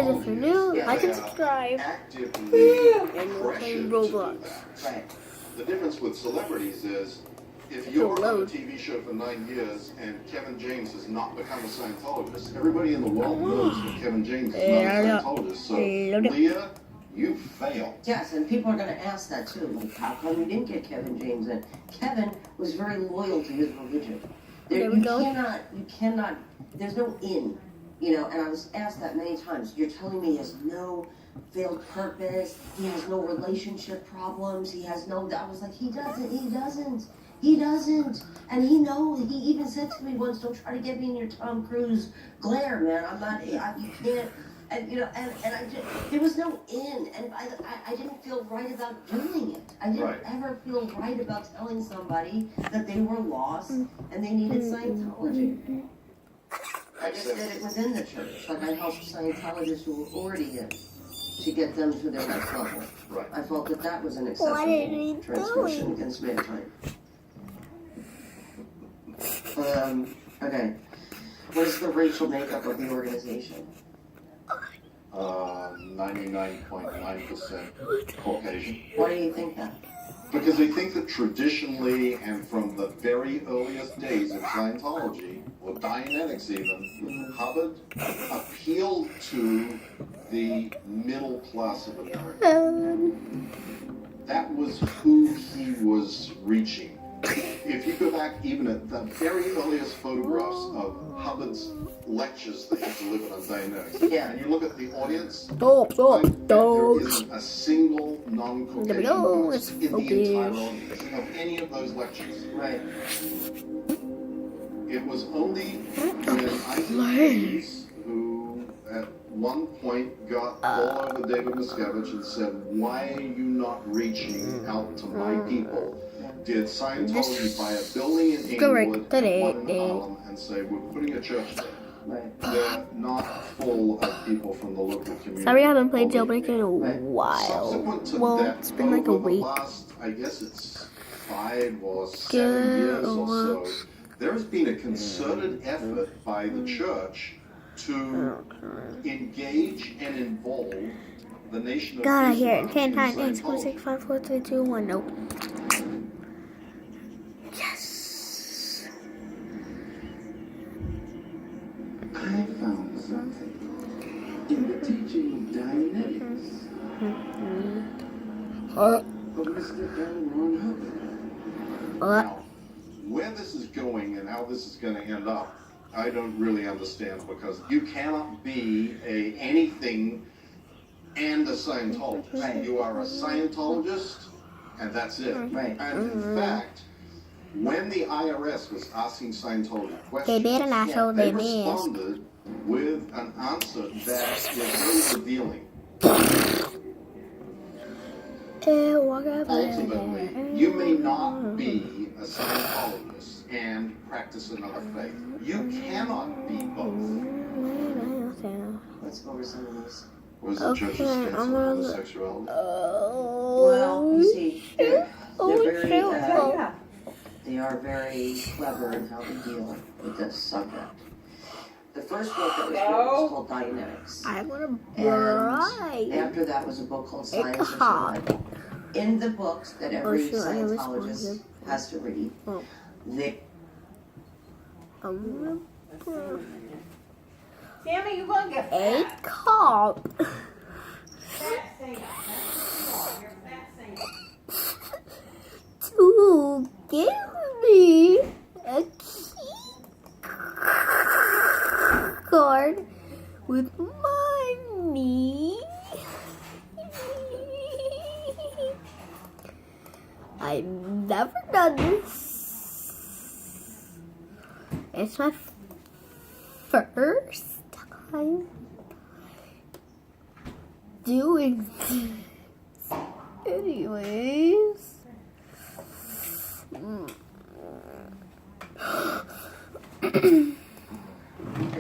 if you're new, like and subscribe. Actively And we'll play pressured to do Roblox. that. Right. The difference with celebrities is if you're on a TV show for 9 years and Kevin James has not become a Scientologist, everybody in the world knows that Kevin James is not a Scientologist. So, Leah, you failed. Yes, and people are going to ask that too. Like, how come you didn't get Kevin James in? Kevin was very loyal to his religion. There we go. You cannot, there's no in, you know, and I was asked that many times. You're telling me he has no failed purpose, he has no relationship problems, he has no, I was like, he doesn't. And he knows, he even said to me once, don't try to get me in your Tom Cruise glare, man. I'm not, you can't. And, you know, and I just, there was no in, and I didn't feel right about doing it. I didn't ever feel right about telling somebody that they were lost and they needed Scientology. I just did it within the church. Like, I helped Scientologists who were already in to get them to their next level. Right. I felt that that was an acceptable transgression against mankind. Okay. What is the racial makeup of the organization? 99.9% Caucasian. Why do you think that? Because they think that traditionally and from the very earliest days of Scientology, or Dianetics even, Hubbard appealed to the middle class of America. That was who he was reaching. If you go back even at the very earliest photographs of Hubbard's lectures that he delivered on Dianetics, and you look at the audience, there isn't a single non-Caucasian person in the entire audience of any of those lectures. Right. It was only when Isaac Hayes, who at one point got all over David Miscavige and said, "Why are you not reaching out to my people?" did Scientology buy a building in Englewood and one in Harlem and say, "We're putting a church there." Right. They're not full of people from the local community. Sorry, I haven't played Jailbreak in a while. Subsequent to Well, that, it's been like a over the week. last, I guess it's 5 or 7 years or so, there has been a concerted effort by the church to engage and involve the nation of God, I hear Islam it. 10 in times. 8, Scientology. 6, 5, 4, 3, 2, 1. Nope. Yes. I found something in the teaching of Dianetics of Mr. L. Ron Hubbard. Now, where this is going and how this is going to end up, I don't really understand, because you cannot be anything and a Scientologist. Right. You are a Scientologist, and that's it. Right. And in fact, when the IRS was asking Scientology They questions, better not show they their names. responded with an answer that is very revealing. Ultimately, you may not be a Scientologist and practice another faith. You cannot be both. Let's go over some of these. Was the church's stance on homosexuality? Well, you see, they're very, shoot. they are very clever in how they deal with this subject. The first book that was written was called Dianetics. I want to And bride. after that was a book called Science or Survival. In the books that every shoot, I Scientologist has to read, Oh. they Sammy, you gonna get A fat. cop Fat Sam. You're fat Sam. to give me a key card with money. I've never done this. It's my first time doing this. Anyways.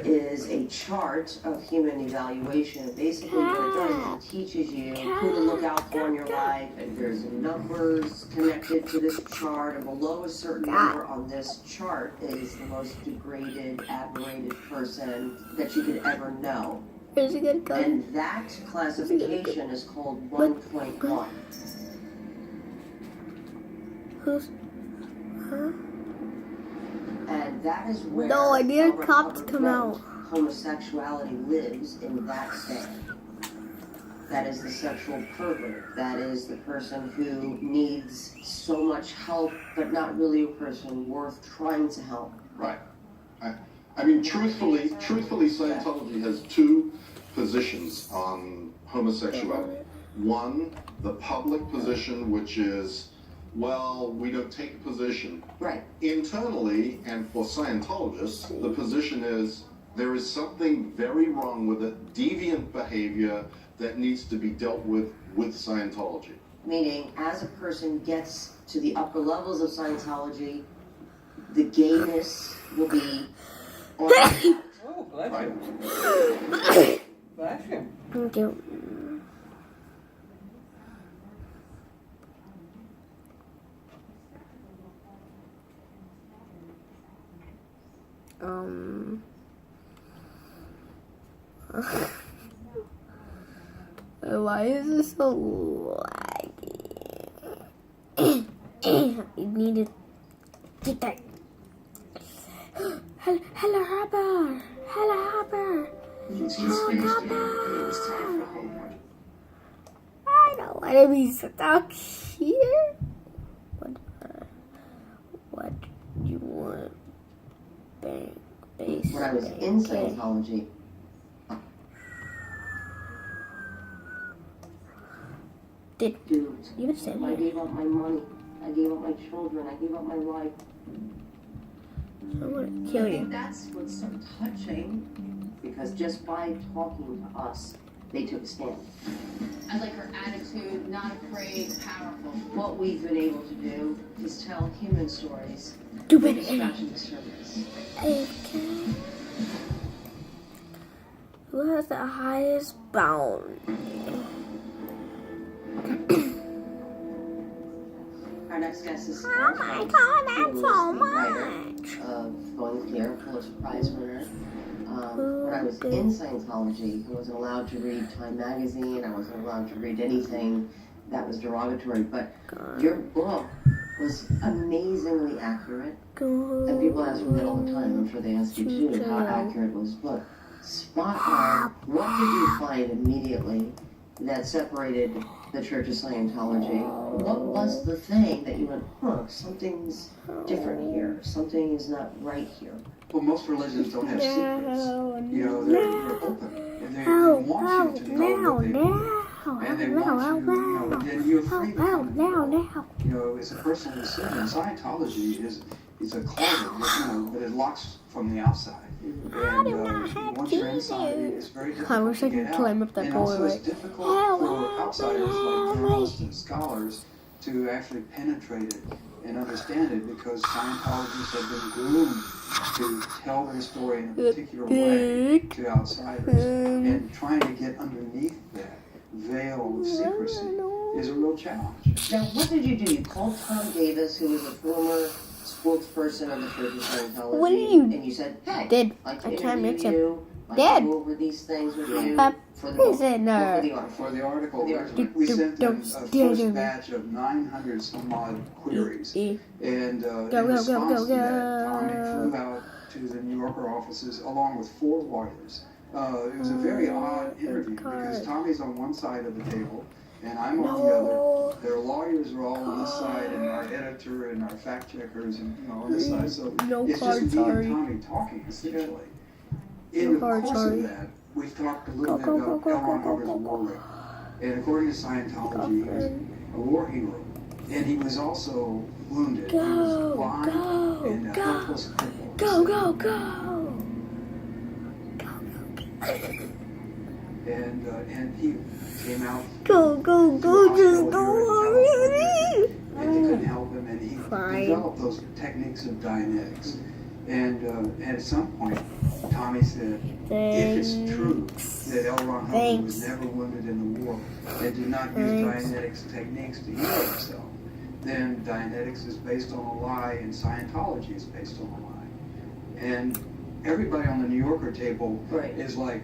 is a chart of human evaluation. Basically, what it does is it teaches you who to look out for in your life, and there's numbers connected to this chart, and below a certain number on this chart is the most degraded, aberrated person that you could ever know. Where's he gonna go? And that classification is called 1.1. Who's? Huh? And that is where No, I need a Albert cop to Hubbard come wrote, out. homosexuality lives in that thing. That is the sexual pervert. That is the person who needs so much help, but not really a person worth trying to help. Right. I mean, truthfully, Scientology has two positions on homosexuality. One, the public position, which is, well, we don't take a position. Right. Internally, and for Scientologists, the position is there is something very wrong with it, deviant behavior that needs to be dealt with Scientology. Meaning, as a person gets to the upper levels of Scientology, the gayness will be on Oh, bless Right? you. Bless you. Thank you. Why is this so laggy? You need to get that. Hello, Harper. Hello, Harper. He's just finished dinner. It was time for homework. I don't want to be stuck here. What do you want? Bang, base. when I was in Scientology. Dude, You were saying I gave up my money. I gave up my children. I gave up my life. I'm gonna kill you. That's what's so touching. Because just by talking to us, they took a stand. I like her attitude, not afraid, powerful. What we've been able to do is tell human stories. Do We're it. scratching the surface. Okay. Who has the highest bound? Our next guest is Oh my god, that's so much. Of Going Clear, Pulitzer Prize winner. When I was in Scientology, I wasn't allowed to read Time magazine. I wasn't allowed to read anything that was derogatory. But your book was amazingly accurate. And people ask me that all the time. I'm sure they ask you too. How accurate was the book? Spot on. What did you find immediately that separated the Church of Scientology? What was the thing that you went, something's different here. Something is not right here. Well, most religions don't have secrets. You know, they're open. And they want you to know what they believe. And they want you, you know, and you're free to come and go. You know, it's a personal decision. Scientology is a closet, you know, but it locks from the outside. And once you're inside, it's very difficult I wish I to get could out. climb up that And pole, also it's right? difficult for outsiders like journalists and scholars to actually penetrate it and understand it because Scientologists have been groomed to tell their story in a particular way to outsiders. And trying to get underneath that veil of secrecy is a real challenge. Now, what did you do? You called Tom Davis, who was a former spokesperson of the Church of Scientology, What did you and you said, hey, did? I'd like I to can't interview mention. you, like Did. to go over these things with you for the He book, said or no. for the article. For the article, The we sent them a Don't- first batch of 900 some odd queries. And in go, response go, to that, go. Tommy flew out to the New Yorker offices along with 4 lawyers. It was a very odd interview because Tommy's on one side of the table and I'm on the other. Their lawyers are all on this side and our editor and our fact checkers and on this side. So No it's card, just me sorry. and Tommy talking essentially. In the card, course sorry. of that, we've talked a little bit Go, about go, L. Ron go, go, Hubbard's go, war go. record. And according to Scientology, he was a war hero. And he was also wounded. He was blind and helpless crippled. Go. And he came out. Go, to the hospital just here go in already. and they couldn't help him, and he Fine. developed those techniques of Dianetics. And at some point, Tommy said, if it's true that L. Ron Hubbard was never wounded in the war and did not use Dianetics techniques to heal himself, then Dianetics is based on a lie and Scientology is based on a lie. And everybody on the New Yorker table Right. is like,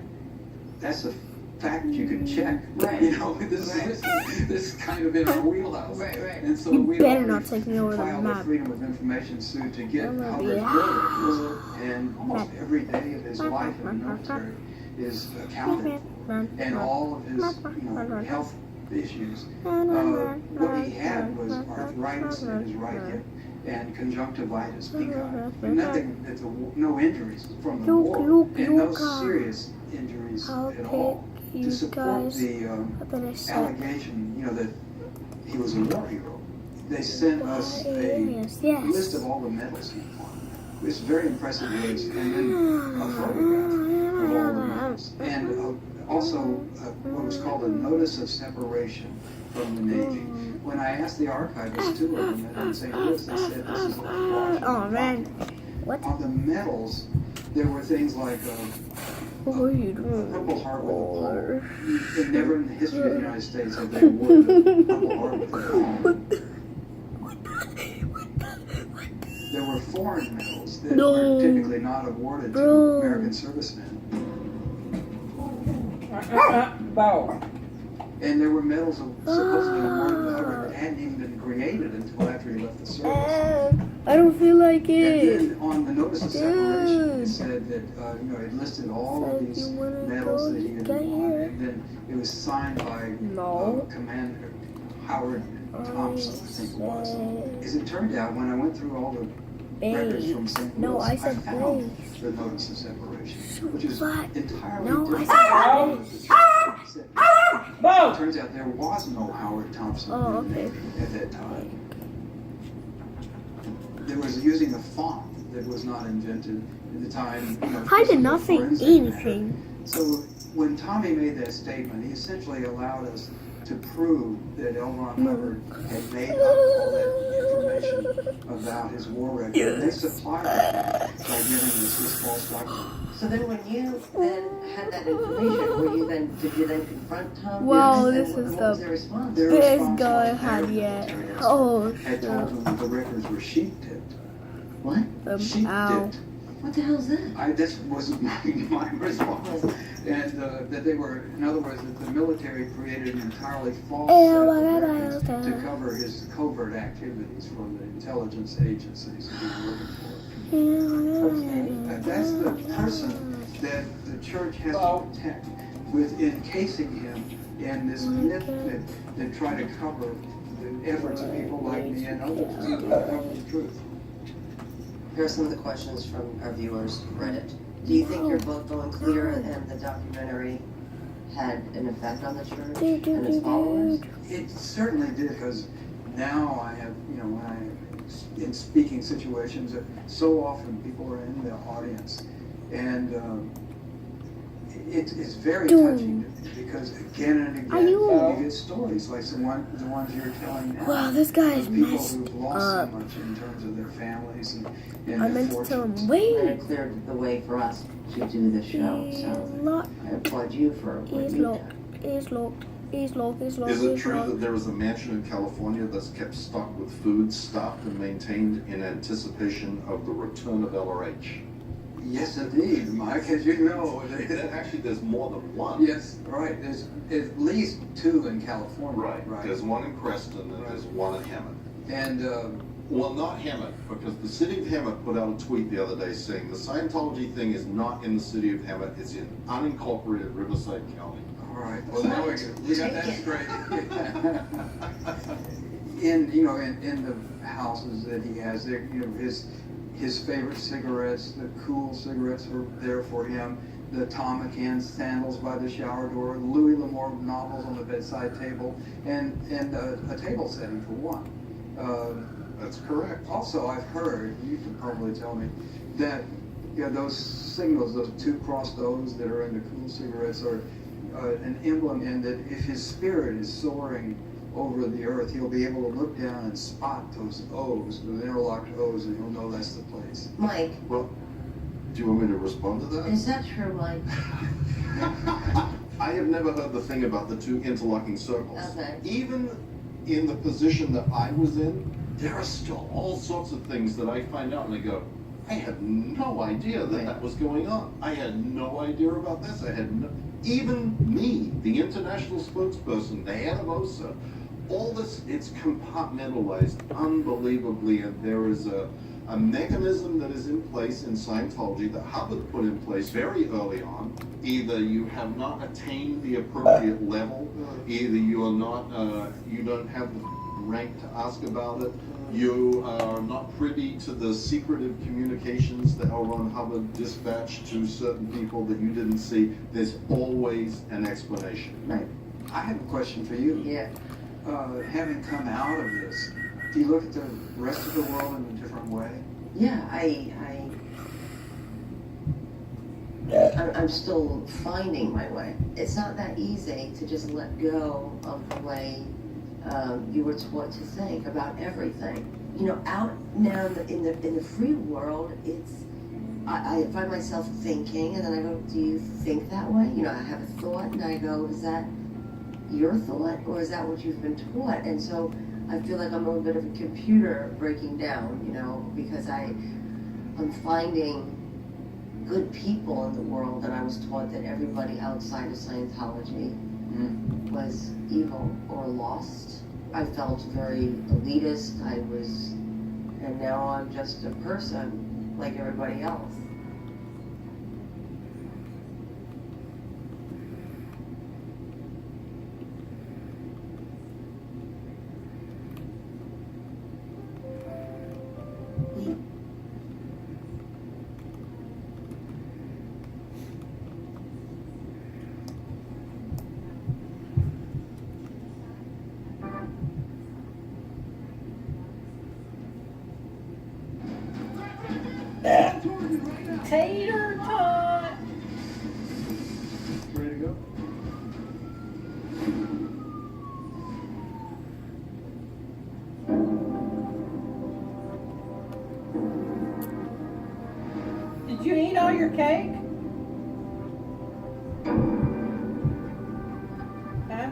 that's a fact you can check. Right. You know, this is kind of in our wheelhouse. Right, right. And so You we better already not take me over the filed a map. Freedom of Information suit to get I'm gonna Hubbard's be war records, and almost every day of his life in the military is accounted for, and all of his health issues. What he had was arthritis in his right hip and conjunctivitis, nothing, no injuries from the war, and no serious injuries I'll at all. take To you support guys. the I better set. allegation, that he was a war hero, they sent us a Yes, list yes. of all the medals he won. It's a very impressive list, and then a photograph of all the medals, and also what was called a notice of separation from the Navy. When I asked the archivist, two of them in St. Louis, they said this is a fraudulent Oh man, document. what? On the medals, there were things like What were you doing? Purple Heart with a Palm. And never in the history of the United States have they awarded a Purple Heart with a Palm. There were foreign medals that No. were typically not awarded to Bro. American servicemen. Bow. And there were medals supposedly awarded to Hubbard that hadn't even been created until after he left the service. I don't feel like And it. then on the notice of separation, it said that, it listed all of Said these you wanna medals go that he had get won. here. And then it was signed by No. Commander Howard Thompson, I think it was. said As it turned out, when I went through all the records from St. No, Louis, I said found base. the notice of separation, which is What? entirely No, I different. said base. It Bow. turns out there was no Howard Thompson Oh, in the okay. Navy at that time. There was using a font that was not invented at the time. I did not say forensic matter. anything. So when Tommy made that statement, he essentially allowed us to prove that L. Ron Hubbard had made up all that information about his war record. And they supplied it by giving us this false document. So then when you then had that information, did you then confront Tom? Wow, And this what is was the their response? Their This response guy was had their yet. military expert Oh, had told them that the records were sheep tipped. What? Sheep ow. tipped. What the hell is that? This wasn't my response. And that they were, in other words, that the military created an entirely false set of records to cover his covert activities from the intelligence agencies he was working for. That's the person that the church has to protect with encasing him in this myth that try to cover the efforts of people like me and others to cover the truth. Here are some of the questions from our viewers who read it. Do you think your book, Going Clear, and the documentary had an effect on the church and its followers? It certainly did, because now I have, when in speaking situations, so often people are in the audience, and it's very touching because again and again you get stories like the ones you're telling now. Wow, this guy is of people messed who've lost up. so much in terms of their families and I their meant to tell fortunes. him, And wait. it cleared the way for us to do the show. He's So locked. I applaud you for what He's you've locked. done. He's locked. He's locked. He's locked. Is it He's true locked. that there is a mansion in California that's kept stocked with food, stocked and maintained in anticipation of the return of LRH? Yes, indeed, Mike, as you know. Actually, there's more than one. Yes, right. There's at least two in California. Right. There's one in Creston and there's one in Hemet. And Well, not Hemet, because the city of Hemet put out a tweet the other day saying the Scientology thing is not in the city of Hemet, it's in unincorporated Riverside County. all right. Well, now we got that straight. in the houses that he has, there, his favorite cigarettes, the cool cigarettes are there for him. The Tom McCann sandals by the shower door, Louis L'Amour novels on the bedside table, and a table setting for one. That's correct. Also, I've heard, you can probably tell me, that those signals, those two crossed O's that are in the cool cigarettes are an emblem in that if his spirit is soaring over the earth, he'll be able to look down and spot those O's, those interlocked O's, and he'll know that's the place. Mike, Well, do you want me to respond to that? is that true, Mike? I have never heard the thing about the two interlocking circles. Okay. Even in the position that I was in, there are still all sorts of things that I find out and I go, I had no idea that that was going on. I had no idea about this. even me, the international spokesperson, the head of OSA, all this, it's compartmentalized unbelievably, and there is a mechanism that is in place in Scientology that Hubbard put in place very early on. Either you have not attained the appropriate level, either you are not, you don't have the rank to ask about it, you are not privy to the secretive communications that L. Ron Hubbard dispatched to certain people that you didn't see. There's always an explanation. Right. I have a question for you. Yeah. Having come out of this, do you look at the rest of the world in a different way? Yeah, I'm still finding my way. It's not that easy to just let go of the way you were taught to think about everything. You know, out now in the free world, I find myself thinking, and then I go, do you think that way? You know, I have a thought, and I go, is that your thought, or is that what you've been taught? And so I feel like I'm a little bit of a computer breaking down, you know, because I'm finding good people in the world, and I was taught that everybody outside of Scientology was evil or lost. I felt very elitist, and now I'm just a person like everybody else. Tater tot. Ready to go? Did you eat all your cake? Huh?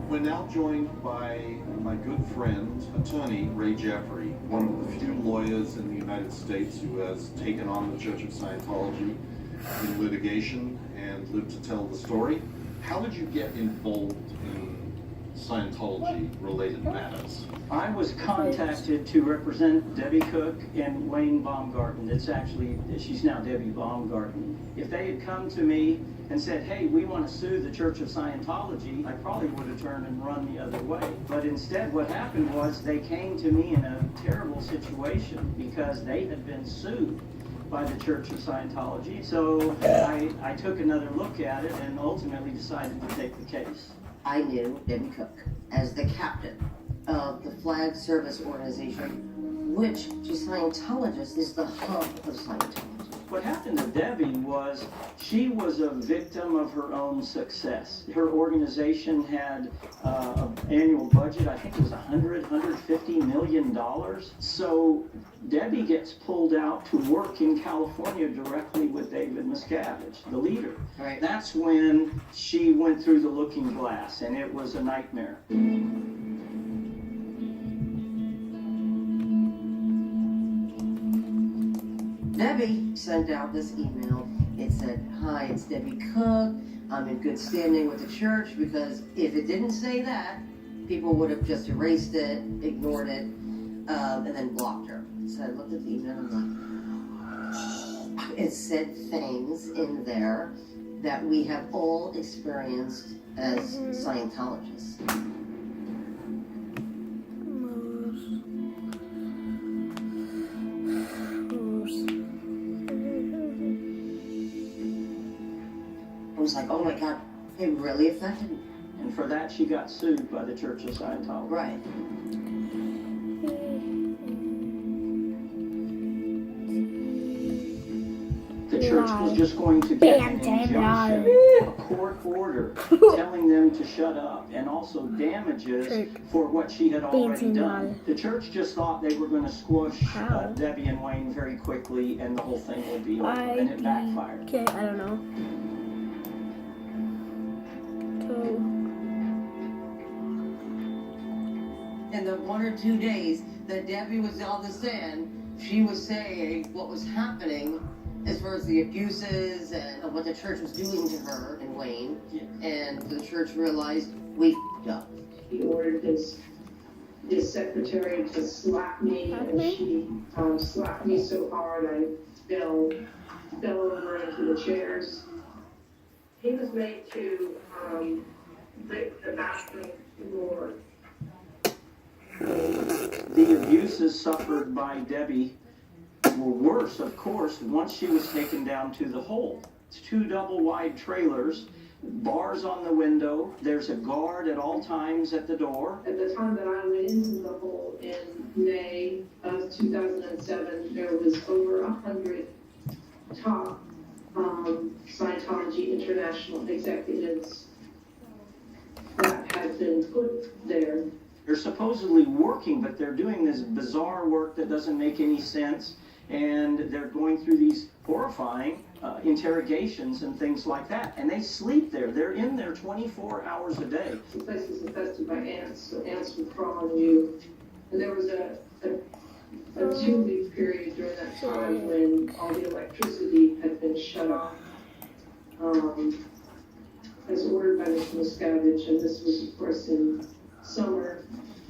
We're now joined by my good friend, attorney Ray Jeffrey, one of the few lawyers in the United States who has taken on the Church of Scientology in litigation and lived to tell the story. How did you get involved in Scientology-related matters? I was contacted to represent Debbie Cook and Wayne Baumgarten. She's now Debbie Baumgarten. If they had come to me and said, hey, we want to sue the Church of Scientology, I probably would have turned and run the other way. But instead what happened was they came to me in a terrible situation because they had been sued by the Church of Scientology. So I took another look at it and ultimately decided to take the case. I knew Debbie Cook as the captain of the Flag Service Organization, which to Scientologists is the hub of Scientology. What happened to Debbie was she was a victim of her own success. Her organization had an annual budget, I think it was $150 million. So Debbie gets pulled out to work in California directly with David Miscavige, the leader. Right. That's when she went through the looking glass, and it was a nightmare. Debbie sent out this email. It said, hi, it's Debbie Cook. I'm in good standing with the church, because if it didn't say that, people would have just erased it, ignored it, and then blocked her. So I looked at the email and like, it said things in there that we have all experienced as Scientologists. I was like, oh my God, it really affected me. And for that, she got sued by the Church of Scientology. Right. The church was just going to get an injunction, a court order telling them to shut up, and also damages for what she had already done. The church just thought they were going to squash Debbie and Wayne very quickly, and the whole thing would be over, and it backfired. Okay, I don't know. in the 1 or 2 days that Debbie was on the stand, she was saying what was happening as far as the abuses and what the church was doing to her and Wayne. And the church realized we f***ed up. He ordered his secretary to slap me, and she slapped me so hard I fell over into the chairs. He was made to break the bathroom floor. The abuses suffered by Debbie were worse, of course, once she was taken down to the hole. It's 2 double-wide trailers, bars on the window, there's a guard at all times at the door. At the time that I went into the hole in May of 2007, there was over 100 top Scientology International executives that had been put there. They're supposedly working, but they're doing this bizarre work that doesn't make any sense, and they're going through these horrifying interrogations and things like that, and they sleep there. They're in there 24 hours a day. The place was infested by ants, so ants would crawl on you. And there was a 2-week period during that time when all the electricity had been shut off, as ordered by Mr. Miscavige, and this was, of course, in summer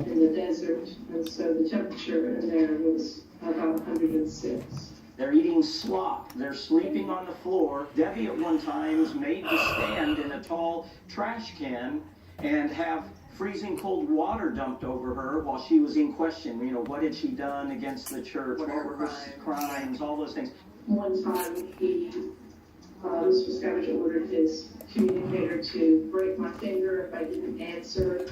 in the desert, and so the temperature in there was about 106. They're eating slop. They're sleeping on the floor. Debbie at one time was made to stand in a tall trash can and have freezing cold water dumped over her while she was in question. You know, what had she done against the church? What were her crimes? All those things. One time, Mr. Miscavige ordered his communicator to break my finger if I didn't answer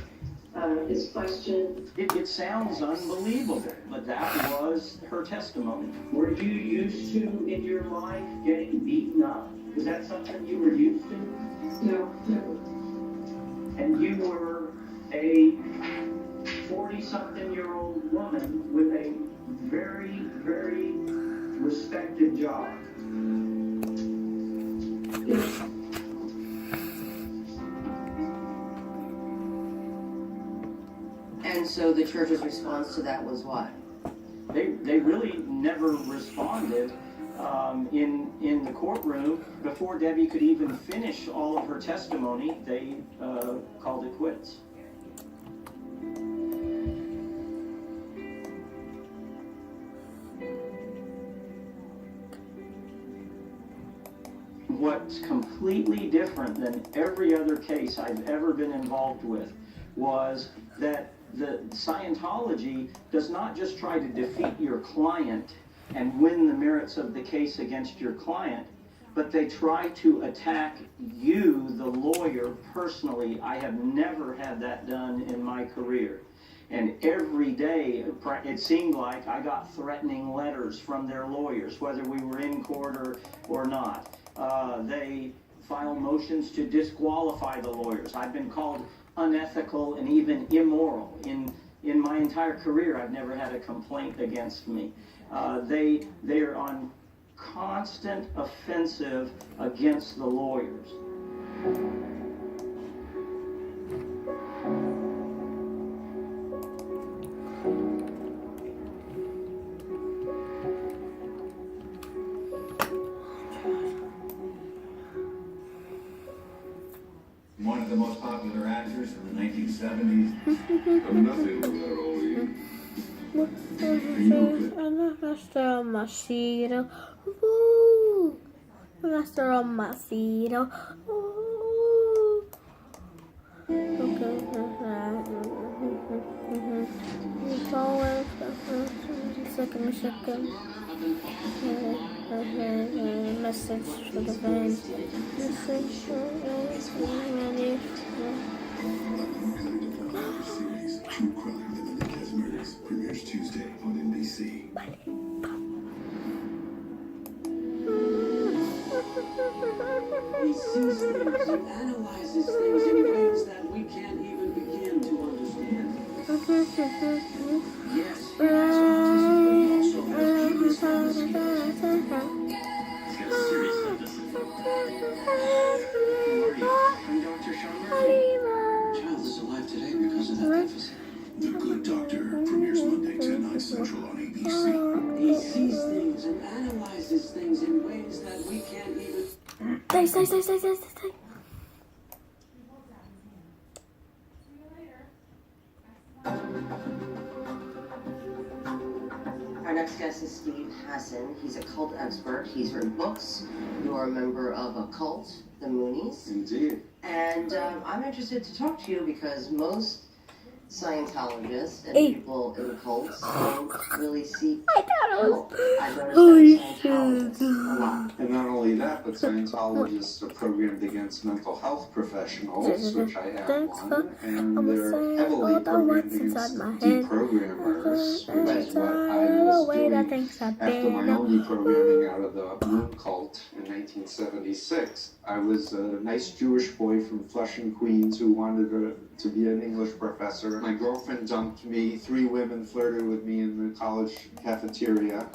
his question. It sounds unbelievable, but that was her testimony. Were you used to, in your life, getting beaten up? Was that something you were used to? No. And you were a 40-something-year-old woman with a very, very respected job. Yes. And so the church's response to that was what? They really never responded in the courtroom. Before Debbie could even finish all of her testimony, they called it quits. What's completely different than every other case I've ever been involved with was that the Scientology does not just try to defeat your client and win the merits of the case against your client, but they try to attack you, the lawyer, personally. I have never had that done in my career. And every day, it seemed like I got threatening letters from their lawyers, whether we were in court or not. They file motions to disqualify the lawyers. I've been called unethical and even immoral. In my entire career, I've never had a complaint against me. They are on constant offensive against the lawyers. One of the most popular actors in the 1970s. I'm nothing without all you. Master of Machito. Woo! Master of Machito. Woo! Okay. Second. Message for the fans. Message for the Series True Crime and the Nick Murders premieres Tuesday on NBC. He sees things, he analyzes things in ways that we can't even begin to understand. Yes, he has autism, but he also has genius and skills. He's got a serious deficit. Dr. Schoenberg? Child is alive today because of that deficit. The Good Doctor. stay. Our next guest is Steve Hassan. He's a cult expert. He's written books. You are a member of a cult, the Moonies. Indeed. And I'm interested to talk to you because most Scientologists and people in cults don't really seek help. I've noticed Scientologists a lot. And not only that, but Scientologists are programmed against mental health professionals, which I am one, and they're heavily programmed against deprogrammers, which is what I was doing after my own deprogramming out of the Moon cult in 1976. I was a nice Jewish boy from Flushing, Queens, who wanted to be an English professor. My girlfriend dumped me. 3 women flirted with me in the college cafeteria.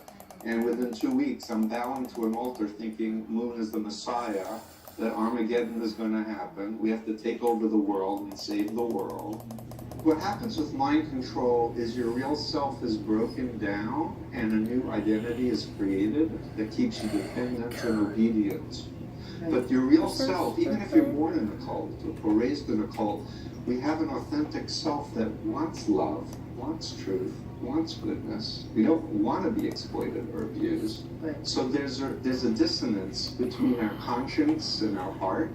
And within 2 weeks, I'm bowing to an altar thinking Moon is the Messiah, that Armageddon is going to happen. We have to take over the world and save the world. What happens with mind control is your real self is broken down and a new identity is created that keeps you dependent and obedient. But your real self, even if you're born in a cult or raised in a cult, we have an authentic self that wants love, wants truth, wants goodness. We don't want to be exploited or abused. Right. So there's a dissonance between our conscience and our heart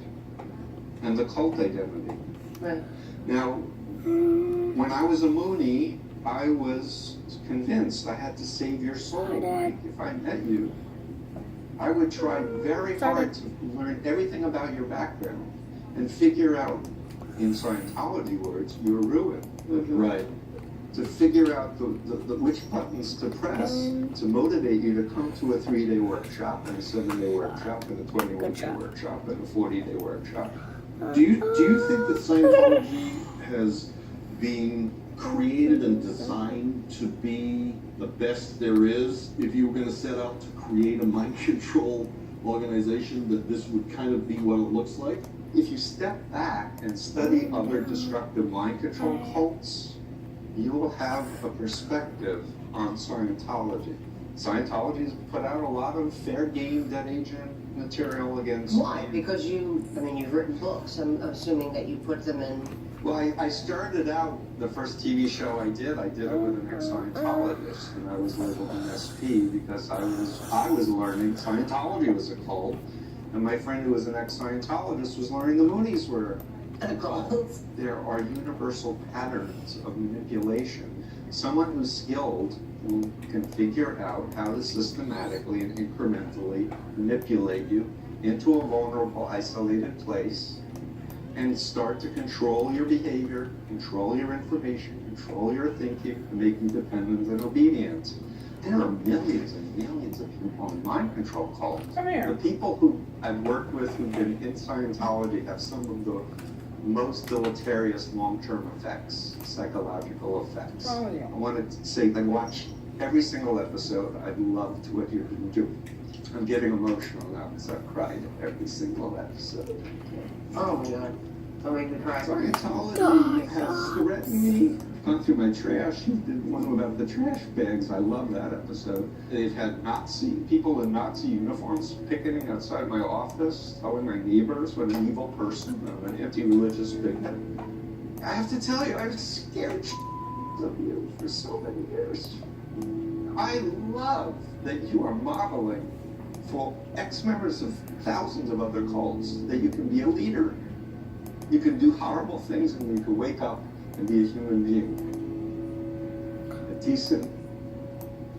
and the cult identity. Right. Now, when I was a Moonie, I was convinced I had to save your soul. Like, if I met you, I would try very hard to learn everything about your background and figure out, in Scientology words, your ruin. Right. To figure out the which buttons to press to motivate you to come to a 3-day workshop and a 7-day workshop and a 21-day workshop and a 40-day workshop. Do you think that Scientology has been created and designed to be the best there is? If you were going to set out to create a mind control organization, that this would kind of be what it looks like? If you step back and study other destructive mind control cults, you will have a perspective on Scientology. Scientology has put out a lot of fair game dead agent material against... Why? Because you've written books. I'm assuming that you put them in. Well, I started out, the first TV show I did it with an ex-Scientologist, and I was labeled an SP because I was learning Scientology was a cult, and my friend who was an ex-Scientologist was learning the Moonies were a cult. There are universal patterns of manipulation. Someone who's skilled can figure out how to systematically and incrementally manipulate you into a vulnerable, isolated place and start to control your behavior, control your information, control your thinking, and make you dependent and obedient. There are millions and millions of people in mind control cults. Come here. The people who I've worked with who've been in Scientology have some of the most deleterious long-term effects, psychological effects. Oh, yeah. I want to say they watch every single episode. I'd love to what you're doing. I'm getting emotional now because I've cried every single episode. Oh my God. Don't make me cry. Scientology has threatened me. Gone through my trash. You did one about the trash bags. I love that episode. They've had people in Nazi uniforms picketing outside my office, telling my neighbors what an evil person, I'm an anti-religious bigot. I have to tell you, I was scared of you for so many years. I love that you are modeling for ex-members of thousands of other cults that you can be a leader. You can do horrible things and you can wake up and be a human being. A decent,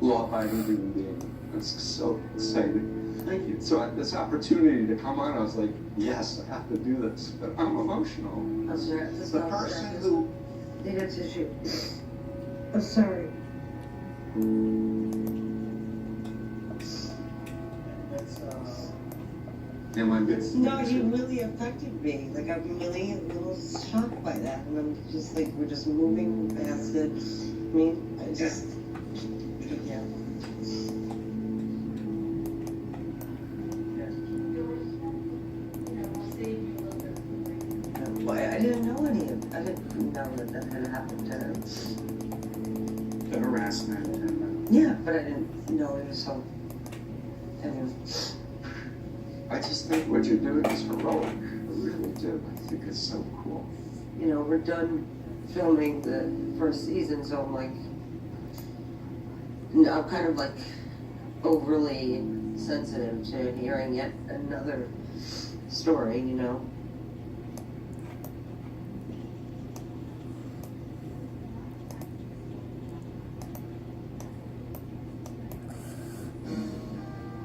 law-abiding human being. That's so exciting. Thank you. So this opportunity to come on, I was like, yes, I have to do this. But I'm emotional. The person who... Need a tissue. I'm sorry. Am I good? No, you really affected me. Like, I'm really a little shocked by that. And I'm just like, we're just moving past it. I mean, I just, yeah. Well, I didn't know any of it. I didn't know that had happened to him. The harassment and Yeah, but I didn't know it was so. Anyway. I just think what you're doing is heroic. I really do. I think it's so cool. You know, we're done filming the first season, so I'm like, I'm kind of like overly sensitive to hearing yet another story, you know.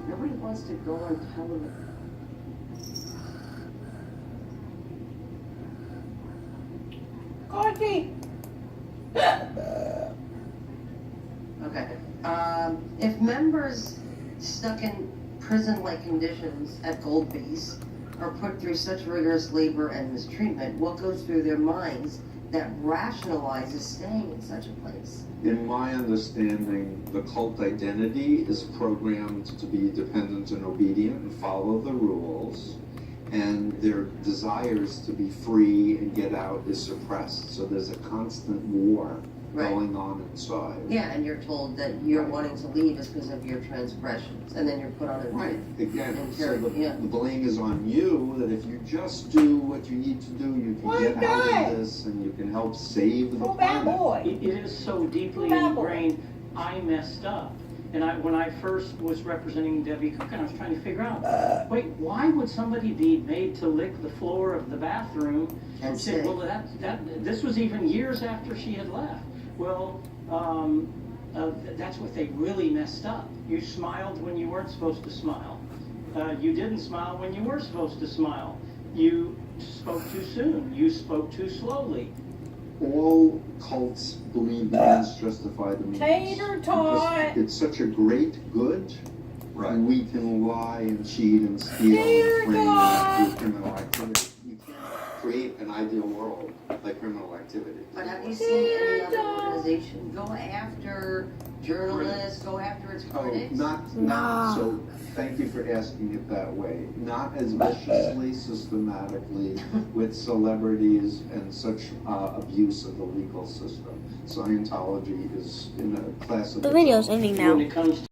Nobody wants to go on television. Coffee. Okay. If members stuck in prison-like conditions at Gold Base are put through such rigorous labor and mistreatment, what goes through their minds that rationalizes staying in such a place? In my understanding, the cult identity is programmed to be dependent and obedient and follow the rules, and their desires to be free and get out is suppressed. So there's a constant war going on inside. Yeah, and you're told that you're wanting to leave is because of your transgressions, and then you're put on a Again, so the blame is on you, that if you just do what you need to do, you can get out of this and you can help save the planet. It is so deeply ingrained. I messed up. And when I first was representing Debbie Cook, and I was trying to figure out, wait, why would somebody be made to lick the floor of the bathroom? And said, well, this was even years after she had left. Well, that's what they really messed up. You smiled when you weren't supposed to smile. You didn't smile when you were supposed to smile. You spoke too soon. You spoke too slowly. All cults believe the ends justify the means. Tater tot. It's such a great good. Right. We can lie and cheat and steal and frame through criminal activity. You can't create an ideal world like criminal activity. But have you seen any other organization go after journalists, go after its critics? Not so. Thank you for asking it that way. Not as viciously, systematically, with celebrities and such abuse of the legal system. Scientology is in a class of The video's ending now. When it comes to